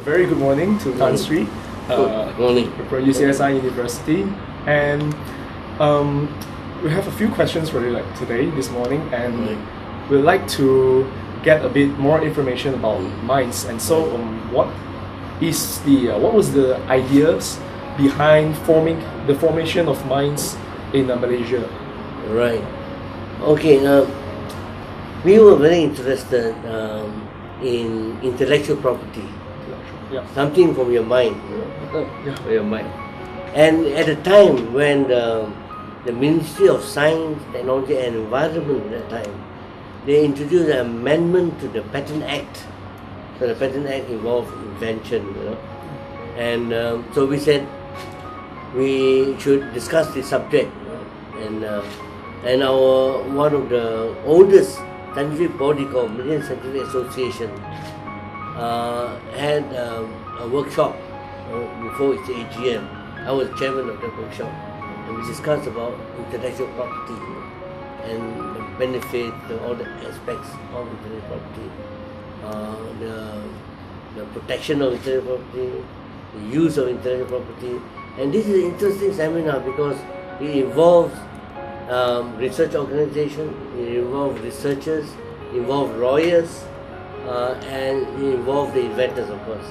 very good morning to Tan Sri Good morning. from UCSI University, and we have a few questions for you this morning, and we'd like to get a bit more information about minds. And so, what was the ideas behind the formation of minds in Malaysia? Right. Okay. We were very interested in intellectual property. Yeah. Something from your mind. For your mind. And at the time when the Ministry of Science, Technology and Environment at that time, they introduced an amendment to the Patent Act. So the Patent Act involved invention, and so we said we should discuss this subject, and our one of the oldest scientific body called Malaysian Scientific Association had a workshop before its AGM. I was chairman of that workshop, and we discussed about intellectual property and the benefit, all the aspects of intellectual property, the protection of intellectual property, the use of intellectual property. And this is an interesting seminar because it involves research organization, it involves researchers, it involves lawyers, and it involves the inventors, of course.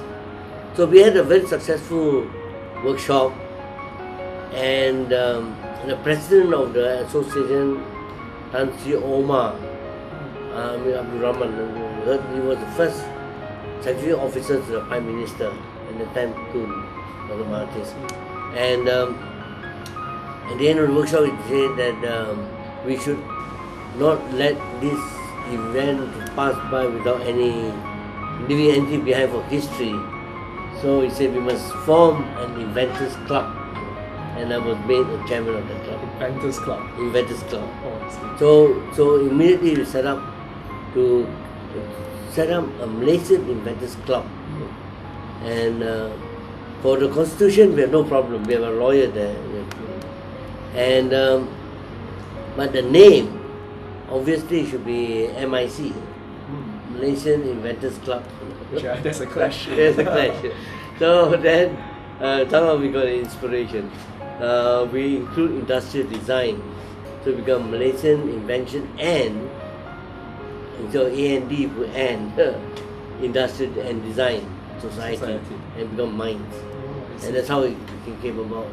So we had a very successful workshop, and the president of the association, Tan Sri Abdul Rahman, he was the first scientific officer to the Prime Minister at the time, Dr. Mahathir. And at the end of the workshop, he said that we should not let this event pass by without leaving anything behind for history. So he said we must form an inventors club, and I was made a chairman of that club. Inventors Club. Inventors Club. Oh, So immediately we set up a Malaysian Inventors Club, and for the constitution we have no problem. We have a lawyer there, and but the name obviously should be MIC, Malaysian Inventors Club. Yeah, there's a clash. There's a clash. So then somehow we got an inspiration. We include industrial design, so we become Malaysian Invention and so A&D and Industrial and Design Society. And become Minds. And that's how it came about.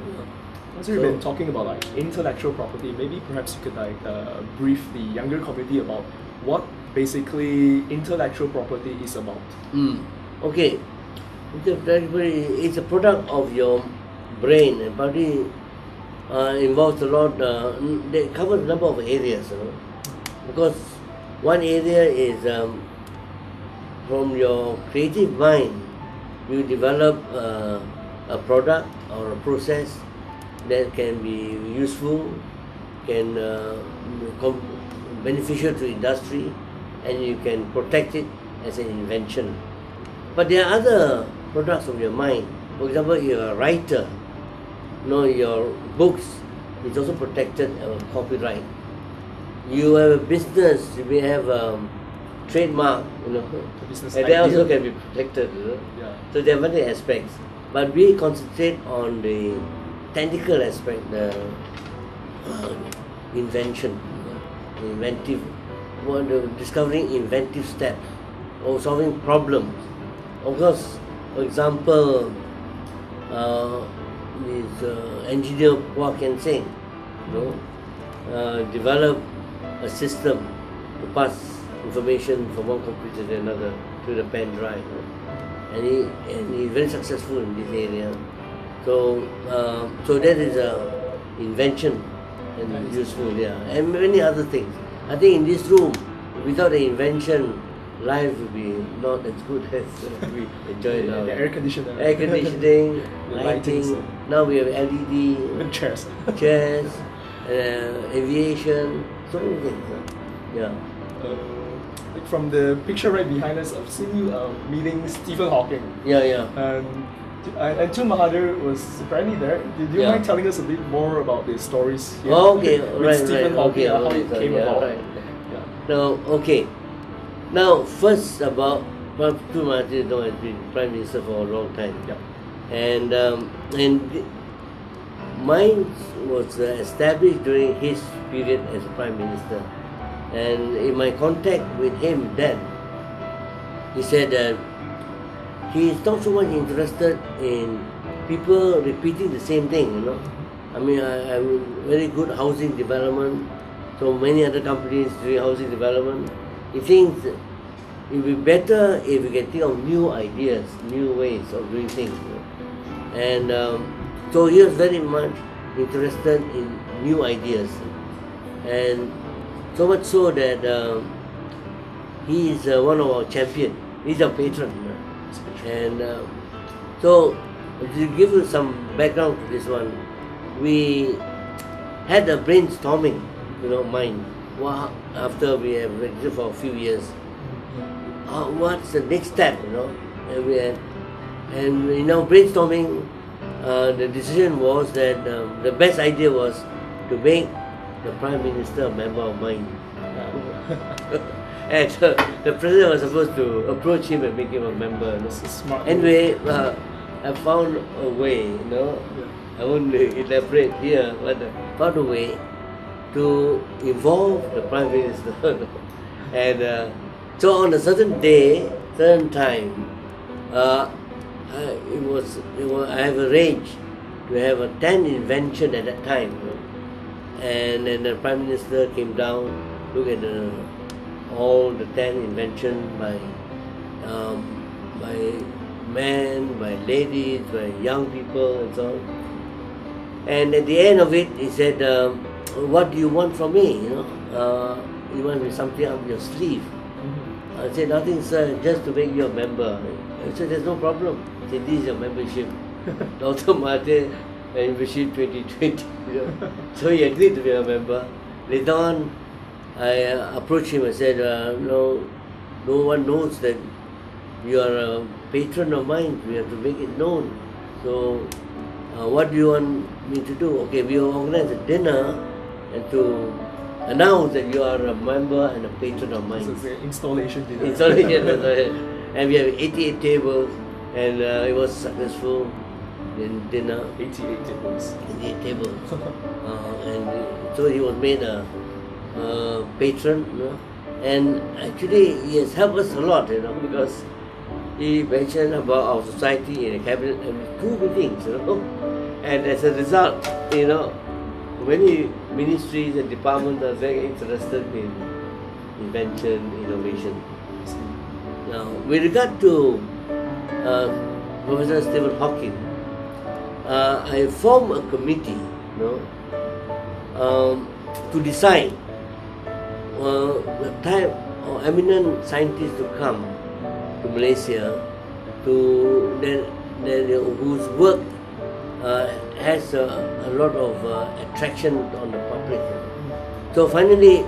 So we've been talking about intellectual property. Maybe perhaps you could brief the younger community about what basically intellectual property is about. Okay, it's a product of your brain, and probably involves a lot. They cover a number of areas, because one area is from your creative mind, you develop a product or a process that can be useful, can beneficial to industry, and you can protect it as an invention. But there are other products of your mind. For example, you're a writer. Your books is also protected copyright. You have a business, you may have a trademark, and they also can be protected. Yeah. So there are many aspects. But we concentrate on the technical aspect, the invention, discovering inventive steps, or solving problems. Of course, for example, engineer Hua Kian Seng, developed a system to pass information from one computer to another through the pen drive, and he's very successful in this area. So that is a invention and useful, and many other things. I think in this room, without the invention, life would be not as good as we enjoy now. The air conditioning, lighting. Now we have LED, chairs, aviation, so many things. From the picture right behind us, I've seen you meeting Stephen Hawking. And Tun Mahathir was apparently there. Did you mind telling us a bit more about the stories here? Right. Stephen Hawking, how it came about. Now, first about Tun Mahathir has been Prime Minister for a long time. Yeah. And mine was established during his period as Prime Minister. And in my contact with him then, he said that he is not so much interested in people repeating the same thing, you know. I mean, I very good housing development, so many other companies doing housing development. He thinks it would be better if we can think of new ideas, new ways of doing things. You know? And so he was very much interested in new ideas. And so much so that he is one of our champions. He's our patron. And so, to give you some background to this one, we had a brainstorming, mind. After we have registered for a few years, what's the next step, And we had, and brainstorming, the decision was that the best idea was to make the Prime Minister a member of mine. And the President was supposed to approach him and make him a member. This is smart. Anyway, I found a way, I won't elaborate here, but I found a way to involve the Prime Minister. And so on a certain day, certain time, I have arranged to have a 10 invention at that time. And then the Prime Minister came down, look at all the 10 inventions by men, by ladies, by young people and so on. And at the end of it, he said, what do you want from me? You want me something up your sleeve? I said, nothing, sir, just to make you a member. I said, there's no problem. He said, this is your membership. Dr. Mahathir, membership 2020. So he agreed to be a member. Later on, I approached him and said, no one knows that you are a patron of mine. We have to make it known. So, what do you want me to do? Okay, we organize a dinner and to announce that you are a member and a patron of mine. So it's an installation dinner. Installation, and we have 88 tables, and it was successful in dinner. 88 tables. 88 tables. And so he was made a patron, and actually he has helped us a lot, because he mentioned about our society in a cabinet and 2 meetings, and as a result, many ministries and departments are very interested in invention, innovation. Now, with regard to Professor Stephen Hawking, I formed a committee, to decide the type of eminent scientists to come to Malaysia, whose work has a lot of attraction on the public. So finally,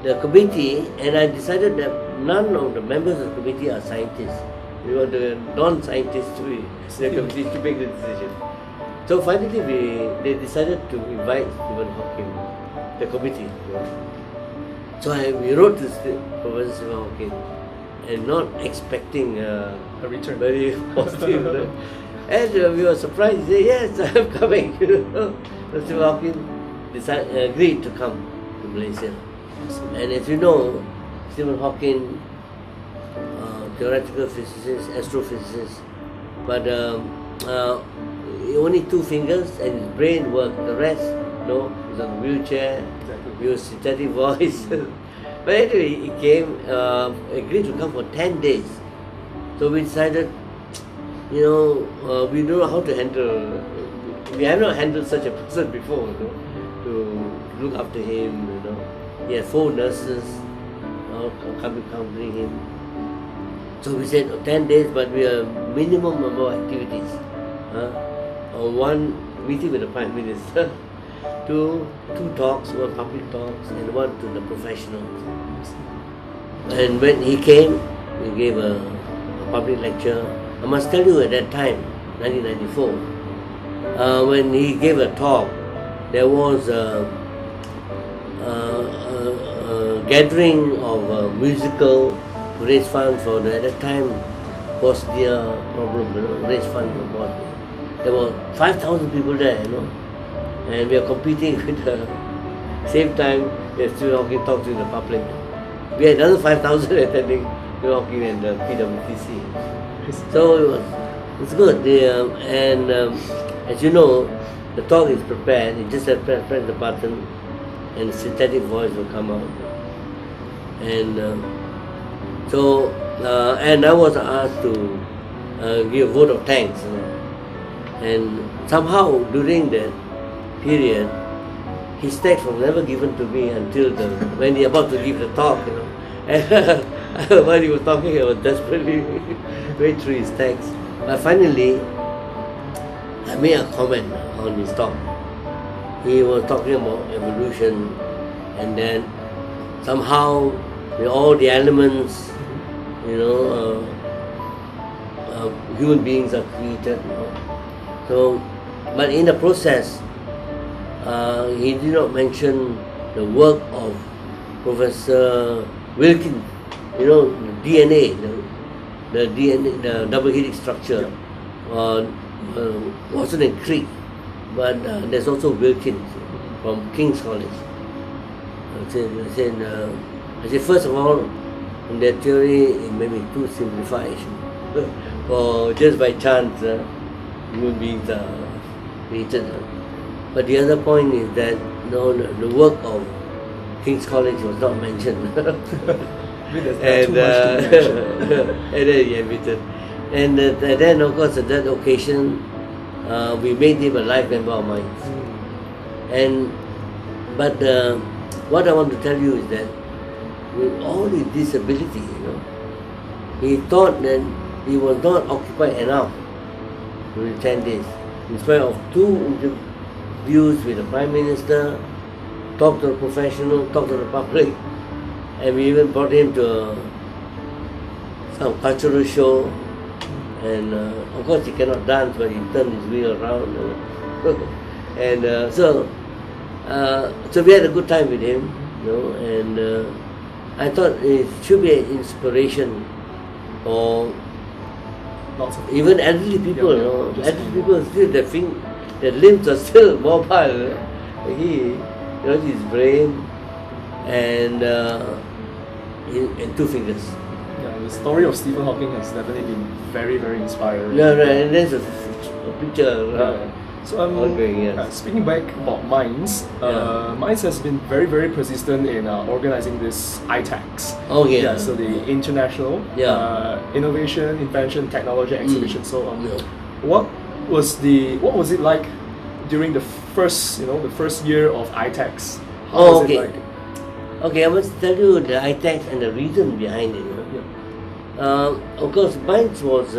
the committee, and I decided that none of the members of the committee are scientists. We want the non-scientists to be the committee to make the decision. So finally, they decided to invite Stephen Hawking, the committee. So we wrote to Professor Stephen Hawking, and not expecting a return. Very positive. And we were surprised. He said, yes, I'm coming. So Stephen Hawking agreed to come to Malaysia. And as you know, Stephen Hawking, theoretical physicist, astrophysicist, but only 2 fingers and his brain worked. The rest, he's on a wheelchair, he was synthetic voice. But anyway, he came, agreed to come for 10 days. So we decided, we don't know how to handle, we have not handled such a person before, to look after him, He had 4 nurses accompanying him. So we said 10 days, but we have minimum number of activities. One meeting with the Prime Minister, 2 talks, 1 public talks, and 1 to the professionals. And when he came, we gave a public lecture. I must tell you, at that time, 1994, when he gave a talk, there was a gathering of musical raise funds for at that time Bosnia problem, raise funds for Bosnia. There were 5,000 people there, and we are competing with the same time we are still Hawking talks to the public. We had another 5,000 attending Stephen Hawking and the PWTC. So it's good. And as you know, the talk is prepared. You just have to press the button, and the synthetic voice will come out. And and I was asked to give a vote of thanks. And somehow during that period, his text was never given to me until when he about to give the talk. And while he was talking, I was desperately waiting through his text. But finally, I made a comment on his talk. He was talking about evolution, and then somehow all the elements, human beings are created. So, but in the process, he did not mention the work of Professor Wilkins. The DNA, the DNA, the double helix structure. Wasn't in Crete, but there's also Wilkins from King's College. I said, first of all, in that theory, it may be too simplified. Or just by chance, human beings are created. But the other point is that the work of King's College was not mentioned. And then he admitted. And then, of course, at that occasion, we made him a life member of mine. But what I want to tell you is that with all his disability, he thought that he was not occupied enough during 10 days. In spite of 2 interviews with the Prime Minister, talked to the professional, talked to the public, and we even brought him to some cultural show. And of course he cannot dance, but he turned his wheel around. And so we had a good time with him, and I thought it should be an inspiration for even elderly people. Elderly people still their limbs are still mobile. His brain and 2 fingers. The story of Stephen Hawking has definitely been very, very inspiring. Yeah, right. And there's a picture. So speaking back about Minds, Minds has been very, very persistent in organizing this ITEX. So the International Innovation, Invention, Technology Exhibition. So what was it like during the first year of ITEX? How was it like? Okay, I must tell you the ITEX and the reason behind it. Of course, Minds was,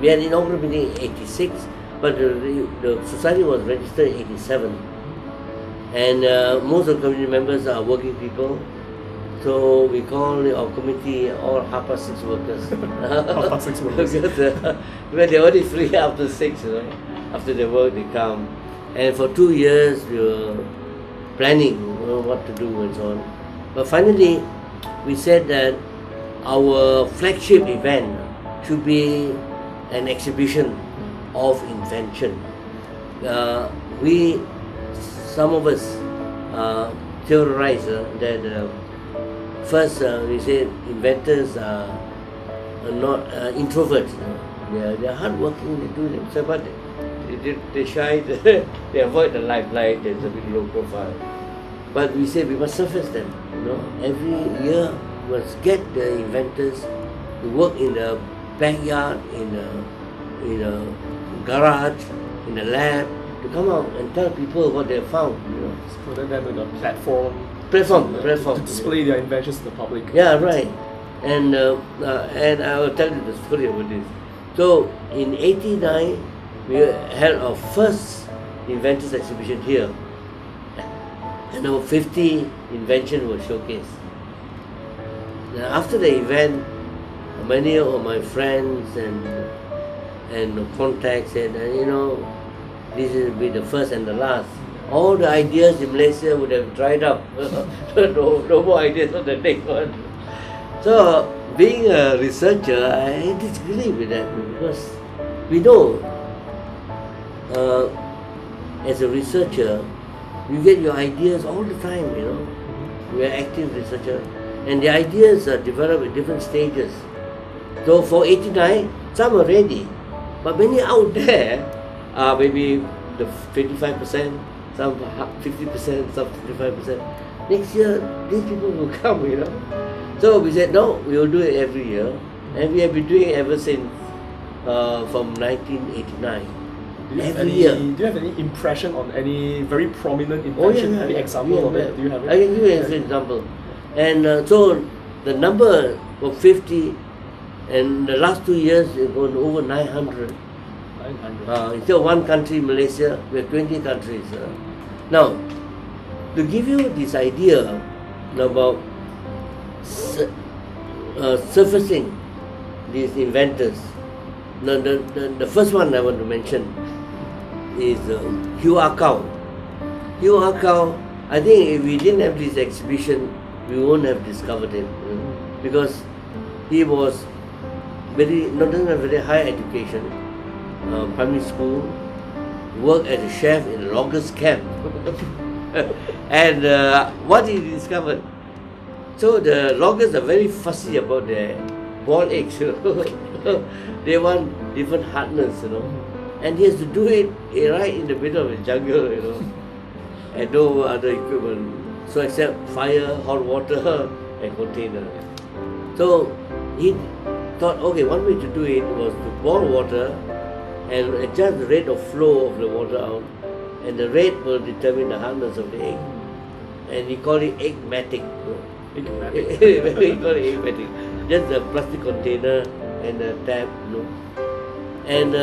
we had inaugural meeting in 86, but the society was registered in 87. And most of the committee members are working people, so we call our committee all 6:30 workers. 6:30 workers. Because when they're only free after 6, after they work they come. And for 2 years we were planning what to do and so on. But finally we said that our flagship event should be an exhibition of invention. Some of us theorized that first we said inventors are not introverts. They are hardworking, they do themselves, but they shy, they avoid the limelight, there's a bit low profile. But we say we must surface them. Every year we must get the inventors to work in the backyard, in a garage, in a lab, to come out and tell people what they have found. For them with a platform to display their inventions to the public. Yeah, right. And I will tell you the story about this. So in '89 we held our first inventors exhibition here, and our 50 inventions were showcased. Now after the event, many of my friends and contacts said, this will be the first and the last. All the ideas in Malaysia would have dried up. No more ideas for the next one. So being a researcher, I disagree with that because we know as a researcher, you get your ideas all the time, you know. We are active researcher, and the ideas are developed at different stages. So for 89, some are ready, but many out there are maybe the 25%, some 50%, some 55%. Next year, these people will come, you know. So we said, no, we will do it every year, and we have been doing it ever since from 1989. Do you have Every any, year. Do you have any impression on any very prominent invention? Any example of it? Do you have it? I can give you an example. And so the number was 50, and the last 2 years it's gone over 900. 900. Instead of one country, Malaysia, we have 20 countries. Now, to give you this idea about surfacing these inventors, the first one I want to mention is Hugh Akau. Hugh Akau, I think if we didn't have this exhibition, we wouldn't have discovered him, you know, because he was doesn't have very high education, primary school, worked as a chef in a loggers camp. And what he discovered, so the loggers are very fussy about their boiled eggs, you know. They want different hardness, you know, and he has to do it right in the middle of the jungle, you know, and no other equipment, so except fire, hot water, and container. So he thought, okay, one way to do it was to boil water and adjust the rate of flow of the water out, and the rate will determine the hardness of the egg. And he called it eggmatic. He called it eggmatic. Just a plastic container and a tap, you know. And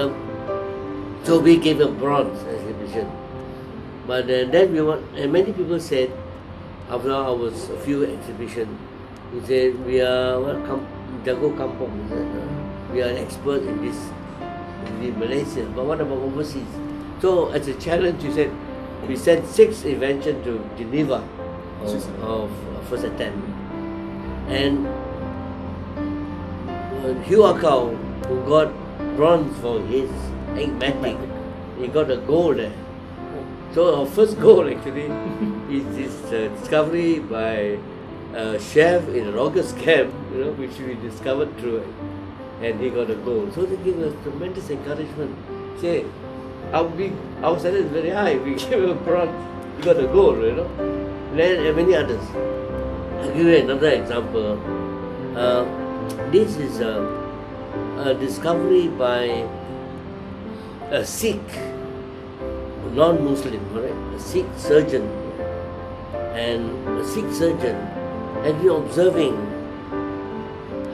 so we gave a bronze exhibition. But then we want, and many people said, after our few exhibitions, he said, we are Jago Kampung, we are expert in this in Malaysia, but what about overseas? So as a challenge, we said, we sent 6 inventions to Geneva of first attempt. And Hugh Akau, who got bronze for his eggmatic, he got a gold there. So our first goal actually is this discovery by a chef in a loggers camp, you know, which we discovered through it, and he got a gold. So they gave us tremendous encouragement. Say, our standard is very high. We gave him a bronze, he got a gold, you know. Then many others. I'll give you another example. This is a discovery by a Sikh, non-Muslim, right? A Sikh surgeon. And a Sikh surgeon had been observing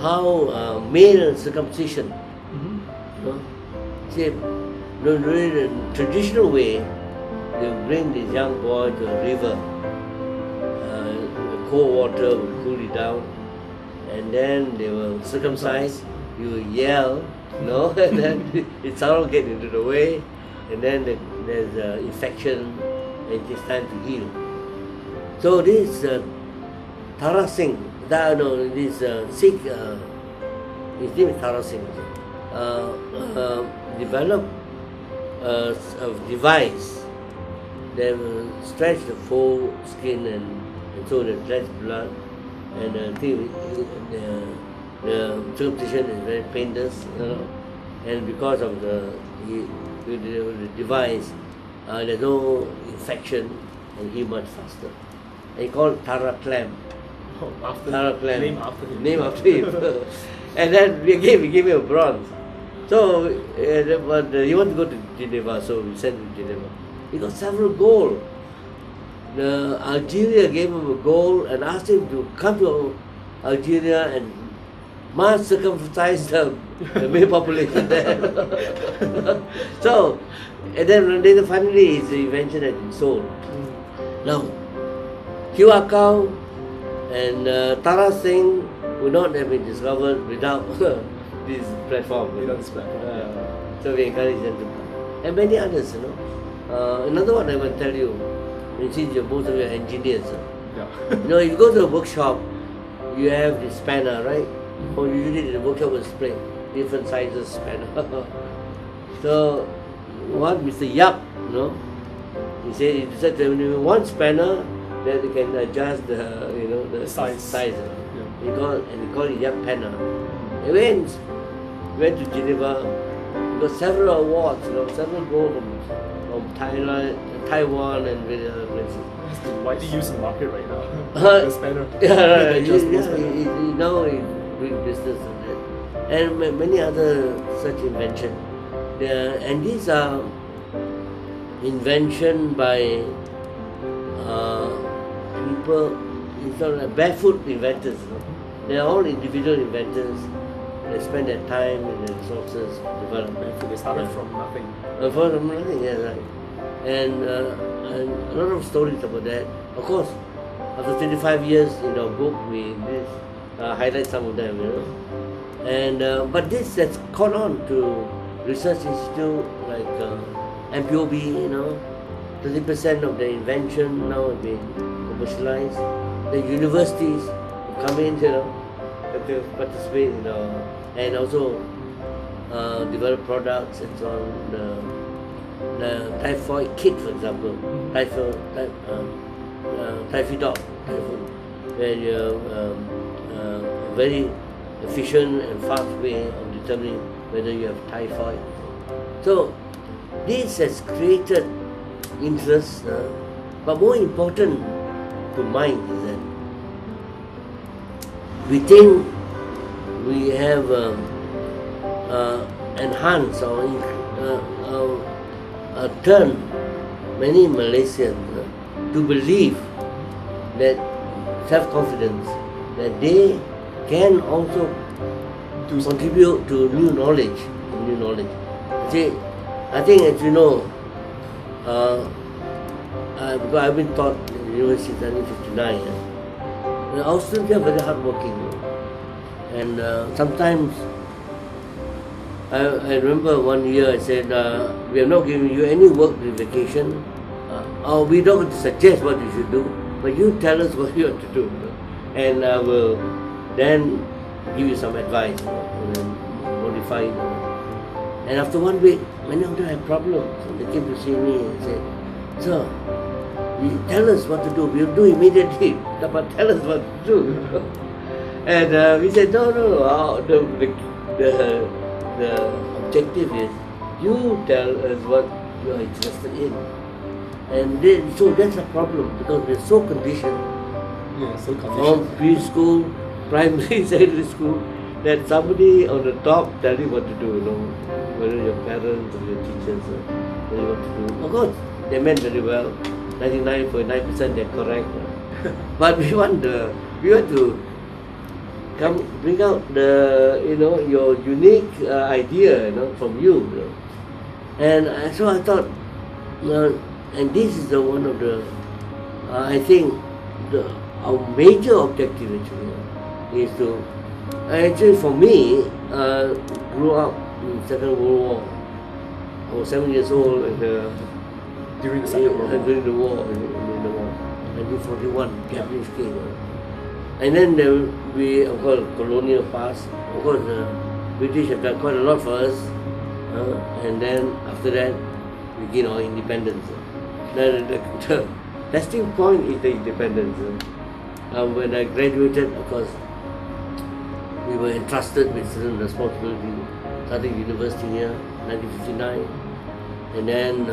how male circumcision, you know, say, the traditional way, they bring this young boy to a river, cold water will cool it down, and then they will circumcise, you will yell, you know, and then it somehow get into the way, and then there's infection, and it takes time to heal. So this Tara Singh, this Sikh, his name is Tara Singh, developed a device that will stretch the foreskin and so there's less blood, and the circumcision is very painless, you know, and because of the device, there's no infection and heal much faster. And he called Tara Clam. Tara Clam. Name after him. Name after him. And then we gave him a bronze. So but he wanted to go to Geneva, so we sent him to Geneva. He got several gold. Algeria gave him a gold and asked him to come to Algeria and mass circumcise the male population there. So, and then finally his invention had been sold. Now, Hugh Akau and Tara Singh would not have been discovered without this platform. Without this platform. So we encourage them to, and many others, you know. Another one I will tell you, since both of you are engineers. Yeah. You know, if you go to a workshop, you have the spanner, right? So usually the workshop was split, different sizes spanner. So what Mr. Yap, he said he decided to have one spanner that you can adjust the size. He called it Yap Panner. He went to Geneva, got several awards, several gold from Thailand, Taiwan and various other places. It's widely used in the market right now. The spanner. Now he's doing business on that. And many other such inventions. And these are invention by people, it's not like barefoot inventors. They are all individual inventors. They spend their time and their resources to develop. They started from nothing. From nothing, yeah, right. And a lot of stories about that. Of course, after 25 years in our book, we highlight some of them, And but this has caught on to research institute like MPOB, 30% of the invention now have been commercialized. The universities come in, to participate, and also develop products and so on. The typhoid kit, for example, typhoid, where you very efficient and fast way of determining whether you have typhoid. So this has created interest, but more important to mind is that we think we have enhanced or turned many Malaysians to believe that self-confidence, that they can also contribute to new knowledge. See, I think, as you know, because I've been taught in the university since 1959, our students are very hardworking, and sometimes I remember one year I said, we are not giving you any work during vacation, or we don't suggest what you should do, but you tell us what you have to do, and I will then give you some advice, and then modify it. And after 1 week, many of them had problems. So they came to see me and said, "Sir, you tell us what to do. We'll do immediately, but tell us what to do." And we said, no. The objective is you tell us what you are interested in. And so that's a problem because we're so conditioned. Yeah, so From conditioned. preschool, primary, secondary school, that somebody on the top tell you what to do, whether your parents or your teachers tell you what to do. Of course, they meant very well. 99.9% they're correct. But we want to bring out your unique idea, from you. And so I thought, and this is one of the, I think, our major objective actually is to, actually for me, grew up in Second World War. I was 7 years old During the Second World War. during the war, 1941, Japanese came. And then we, of course, colonial past. Of course, the British have done quite a lot for us. And then after that, we gain our independence. The testing point is the independence. When I graduated, of course, we were entrusted with certain responsibility. Starting university here, 1959, and then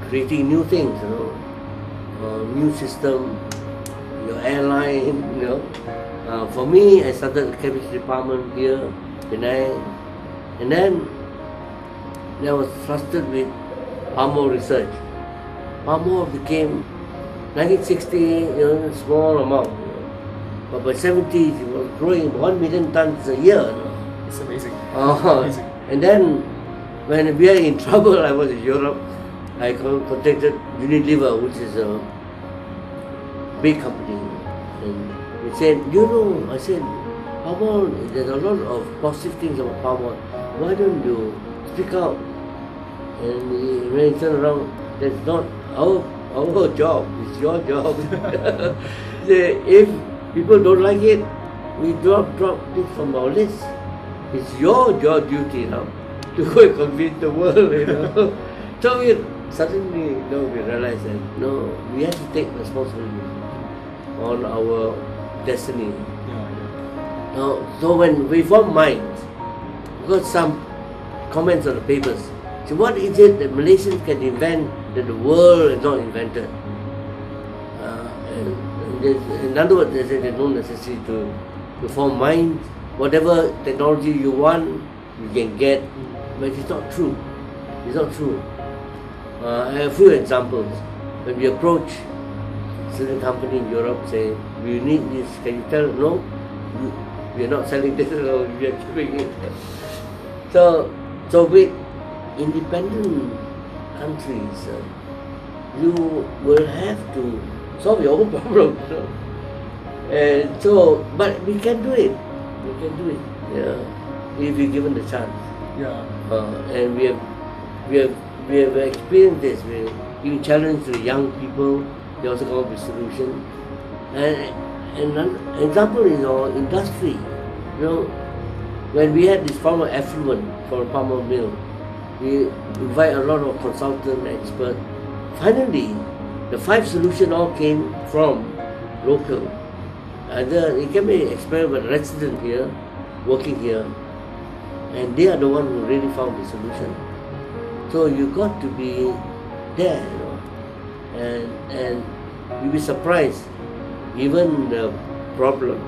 creating new things, new system. Your airline, For me, I started the chemistry department here, Penang, and then I was trusted with palm oil research. Palm oil became 1960, small amount, but by 70s it was growing 1 million tons a year. It's amazing. Amazing. And then when we are in trouble, I was in Europe. I contacted Unilever, which is a big company, and they said, I said, palm oil, there's a lot of positive things about palm oil. Why don't you speak out? And when he turned around, that's not our job, it's your job. If people don't like it, we drop it from our list. It's your duty now to go and convince the world, you know. So we suddenly, we realize that we have to take responsibility on our destiny. Now, so when we form minds, we got some comments on the papers. So what is it that Malaysians can invent that the world has not invented? In other words, there's no necessity to form minds. Whatever technology you want, you can get, but it's not true. It's not true. I have a few examples. When we approach a certain company in Europe, say, we need this, can you tell? No, we are not selling this, or we are keeping it. So with independent countries, you will have to solve your own problem. And so, but we can do it. We can do it. Yeah, if we're given the chance. And we have experienced this. We even challenge the young people. They also come up with solutions. And an example is our industry. When we had this farmer affluent for a palm oil mill, we invite a lot of consultant experts. Finally, the 5 solutions all came from local. It can be experiment resident here, working here, and they are the one who really found the solution. So you got to be there, and you'll be surprised. Even the problem,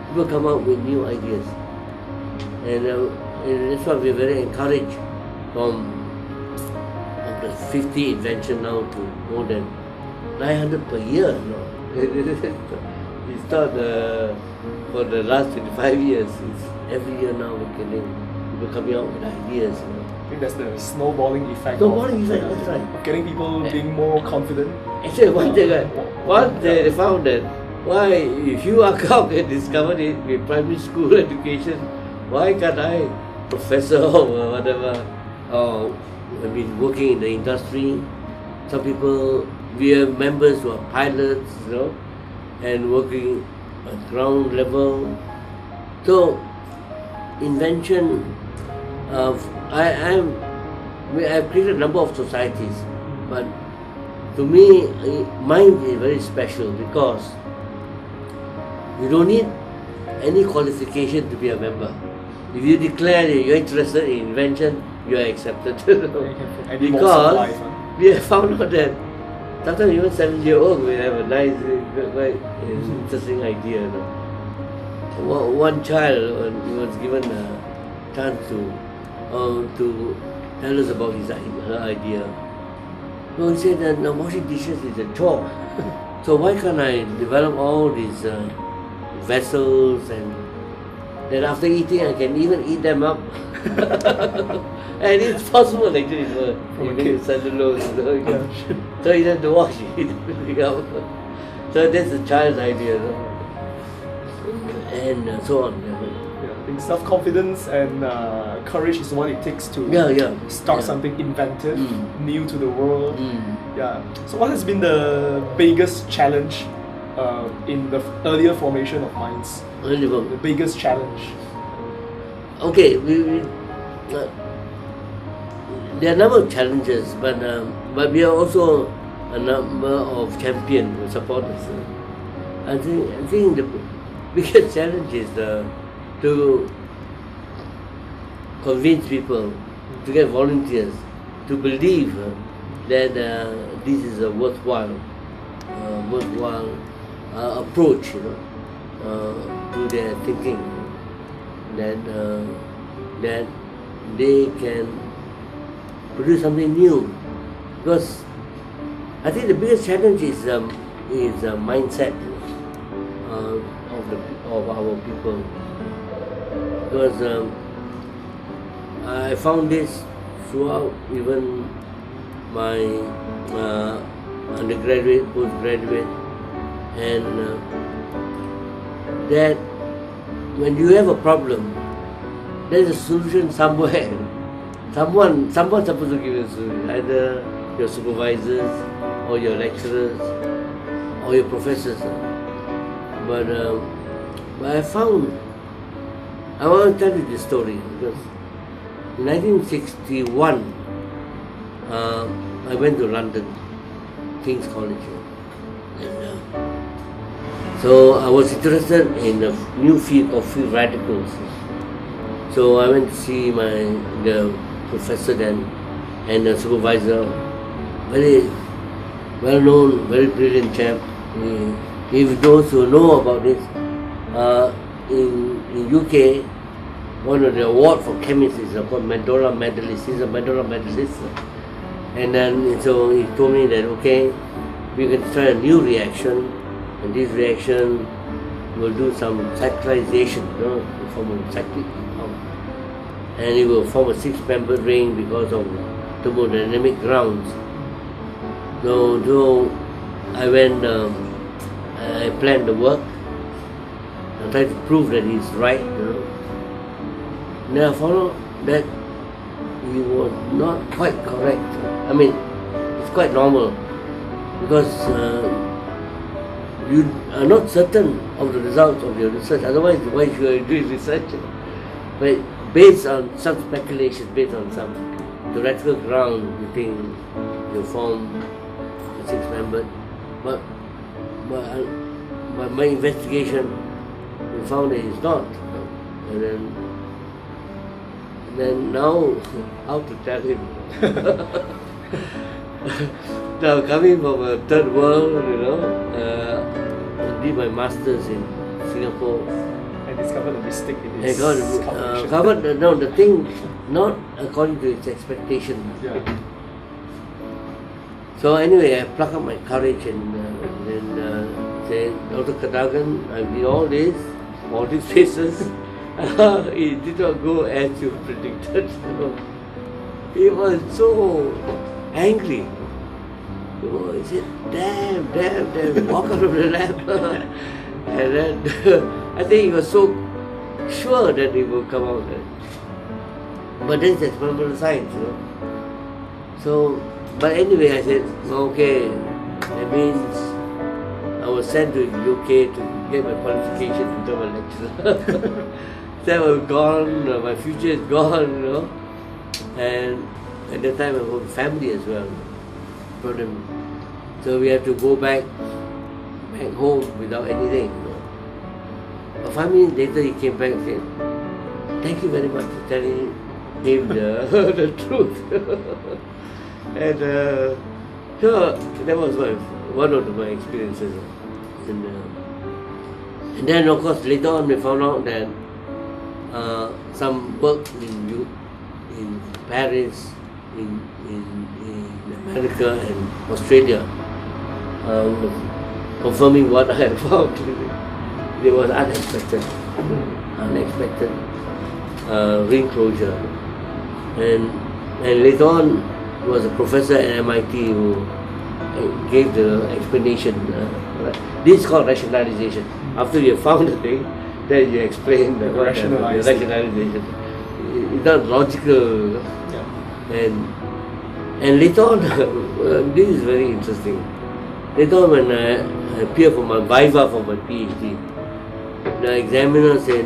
people come up with new ideas, and that's why we're very encouraged from the 50 invention now to more than 900 per year. It's not for the last 25 years. It's every year now we're getting people coming out with ideas. I think that's the snowballing effect. Snowballing effect, that's right. Getting people being more confident. Actually, once they found that, why, if you are can discover it with primary school education, why can't I, professor or whatever, I've been working in the industry. Some people, we have members who are pilots, and working at ground level. So, invention of, I've created a number of societies, but to me, mine is very special because you don't need any qualification to be a member. If you declare that you're interested in invention, you are accepted. Because we have found out that sometimes even 7-year-old will have a nice, quite interesting idea. One child was given a chance to tell us about her idea. So he said that washing dishes is a chore. So why can't I develop all these vessels, and then after eating I can even eat them up. And it's possible actually for cellulose. So you have to wash it up. So that's a child's idea. And so on. I think self-confidence and courage is what it takes to start something inventive, new to the world. So what has been the biggest challenge in the earlier formation of minds? The biggest challenge? Okay, there are a number of challenges, but we are also a number of champions who support us. I think the biggest challenge is to convince people, to get volunteers, to believe that this is a worthwhile approach, to their thinking, that they can produce something new. Because I think the biggest challenge is mindset of our people. Because I found this throughout even my undergraduate, postgraduate, and that when you have a problem, there's a solution somewhere. Someone's supposed to give you a solution, either your supervisors or your lecturers or your professors. But But I want to tell you this story because in 1961, I went to London, King's College. And, so I was interested in a new field of free radicals. So I went to see the professor then and the supervisor, very well known, very brilliant chap. If those who know about this, in UK, one of the award for chemists is called Mandela Medalist. He's a Mandela Medalist. And then so he told me that okay, we can try a new reaction, and this reaction will do some cyclization, form a cyclic compound, and it will form a 6-membered ring because of thermodynamic grounds. So I went, I planned the work. I tried to prove that he's right. Then I found out that he was not quite correct. I mean, it's quite normal because you are not certain of the results of your research. Otherwise, why should you do research? But based on some speculation, based on some theoretical ground, you think you form a 6-membered. But my investigation, we found that it's not. And then now, how to tell him? Now coming from a third world, I did my masters in Singapore. And discovered a mistake in I its calculation. covered the thing not according to its expectation. Yeah. So anyway, I plucked up my courage and then said, Dr. Kadagan, I did all these phases. It did not go as you predicted. He was so angry. He said, damn, walk out of the lab. And then I think he was so sure that it would come out. But that's experimental science, So, but anyway, I said, okay, that means I was sent to UK to get my qualification to become a lecturer. That was gone, my future is gone, And at that time I had family as well. So we had to go back home without anything. But 5 minutes later he came back and said, thank you very much for telling him the truth. And so that was one of my experiences. And then of course later on we found out that some work in Paris, in America and Australia, confirming what I had found. It was unexpected ring closure. And later on, it was a professor at MIT who gave the explanation. This is called rationalization. After you have found the thing, then you explain the rationalization. It's not logical. Yeah. And later on, this is very interesting. Later on, when I appeared for my viva for my PhD, the examiner said,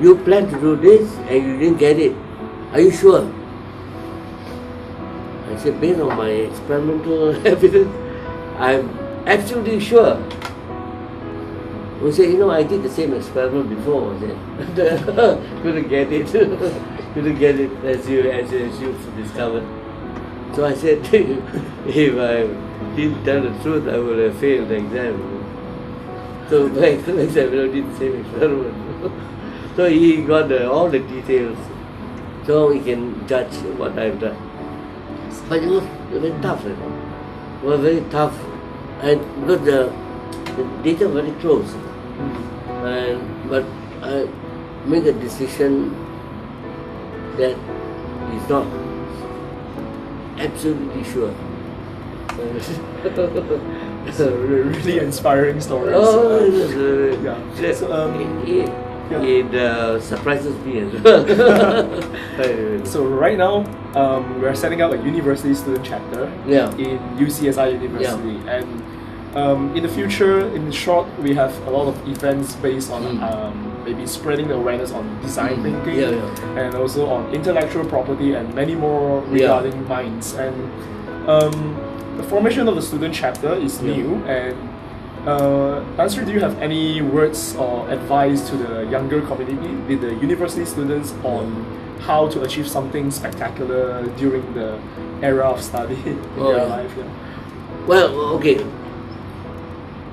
you planned to do this and you didn't get it. Are you sure? I said, based on my experimental evidence, I'm absolutely sure. We said, I did the same experiment before. I said, couldn't get it. Couldn't get it as you discovered. So I said, if I didn't tell the truth, I would have failed the exam. So my examiner did the same experiment. So he got all the details, so he can judge what I've done. But it was very tough. It was very tough, and because the data very close. But I made a decision that is not absolutely sure. It's a really inspiring story. It surprises me as well. So right now, we are setting up a university student chapter in UCSI University, and in the future, in short, we have a lot of events based on maybe spreading the awareness on design thinking and also on intellectual property and many more regarding minds. And the formation of the student chapter is new. And Tan Sri, do you have any words or advice to the younger community, with the university students, on how to achieve something spectacular during the era of study in their life? Yeah. Well, okay.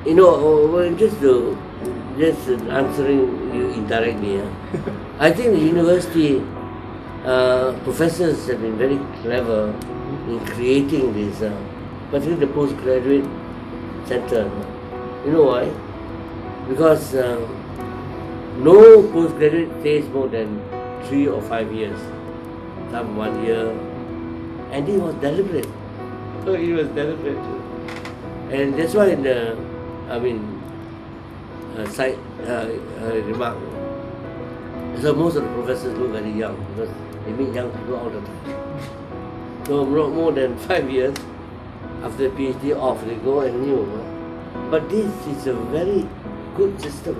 You know, just answering you indirectly. I think the university professors have been very clever in creating this, particularly the postgraduate center. You know why? Because no postgraduate stays more than 3 or 5 years, some 1 year, and it was deliberate. So it was deliberate, and that's why side remark. So most of the professors look very young because they meet young people all the time. So not more than 5 years after PhD off, they go and new. But this is a very good system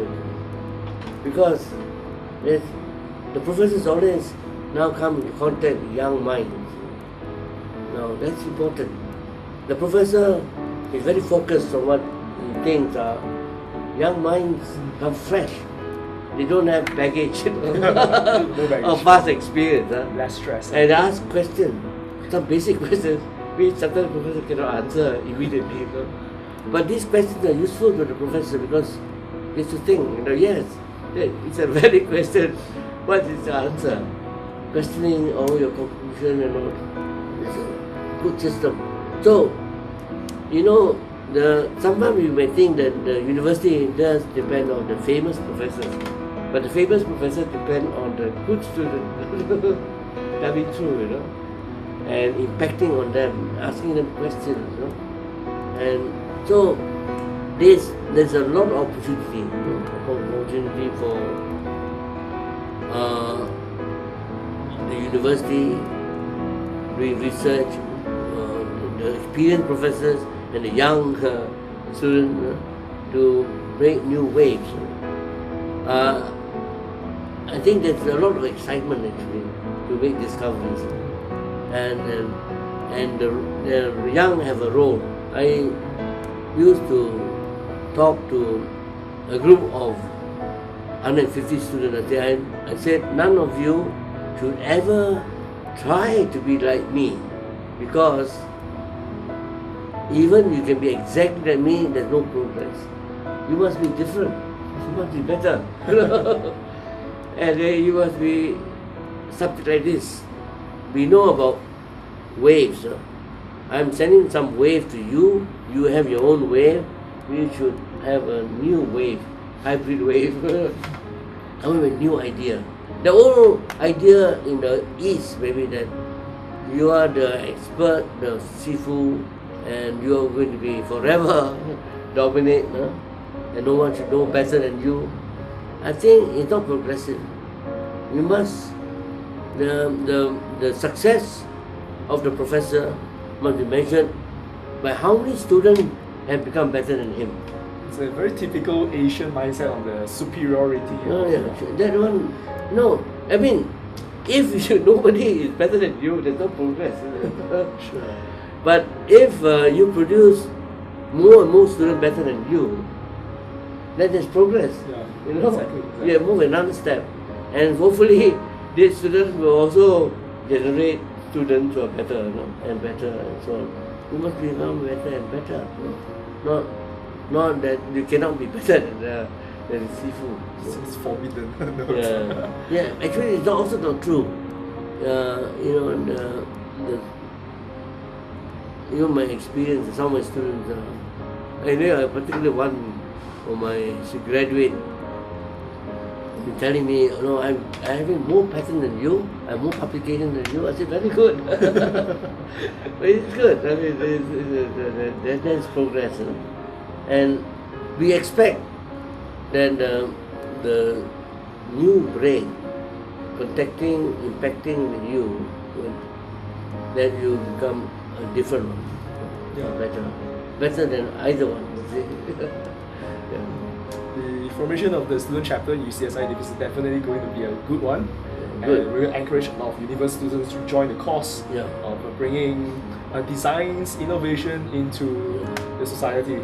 because the professors always now come into contact with young minds. Now that's important. The professor is very focused on what he thinks are young minds come fresh. They don't have baggage, of past experience. Less stress. And they ask questions, some basic questions, which sometimes the professor cannot answer immediately. But these questions are useful to the professor because they should think, yes, it's a valid question. What is the answer? Questioning all your conclusion and all. It's a good system. So, sometimes you may think that the university does depend on the famous professors, but the famous professors depend on the good students coming through, and impacting on them, asking them questions, and so there's a lot of opportunity for the university doing research, the experienced professors and the young students to break new waves. I think there's a lot of excitement actually to make discoveries, and the young have a role. I used to talk to a group of 150 students. I said, none of you should ever try to be like me, because even you can be exactly like me, there's no progress. You must be different. You must be better. And you must be something like this. We know about waves. I'm sending some wave to you. You have your own wave. We should have a new wave, hybrid wave. I have a new idea. The old idea in the East, maybe, that you are the expert, the Sifu, and you are going to be forever dominate, and no one should know better than you. I think it's not progressive. You must, the success of the professor must be measured by how many students have become better than him. It's a very typical Asian mindset on the superiority. That one, no. I mean, if nobody is better than you, there's no progress. Sure. But if you produce more and more students better than you, then there's progress. Exactly. You move another step, and hopefully these students will also generate students who are better, and better, and so on. You must become better and better. Not that you cannot be better than Sifu. It's forbidden. Actually, it's also not true. My experience, some of my students, particularly one of my graduate, been telling me, I'm having more pattern than you, I have more publication than you. I said, very good. But it's good. I mean, there's progress. And we expect that the new brain contacting, impacting with you, that you become a different one, better than either one. The formation of the student chapter in UCSI is definitely going to be a good one. Good. And we will encourage a lot of university students to join the cause Yeah. of bringing designs, innovation into the society.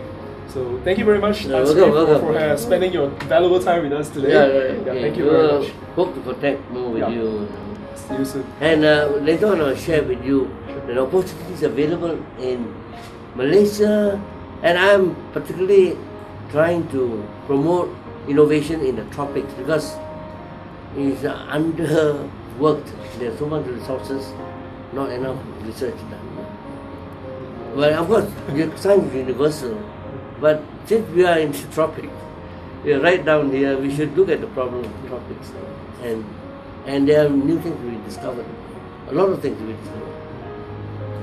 So thank you very much, Tan Sri, for spending your valuable time with us today. Thank you very much. Hope to contact more with you. See you soon. And later on I'll share with you the opportunities available in Malaysia, and I'm particularly trying to promote innovation in the tropics because it's underworked. There's so much resources, not enough research done. Well, of course, science is universal, but since we are in the tropics, we are right down here, we should look at the problem of the tropics. And there are new things to be discovered. A lot of things to be discovered.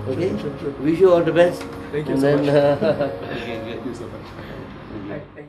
Okay? Sure. Wish you all the best. Thank you and so then, much. okay, good. Thank you so much.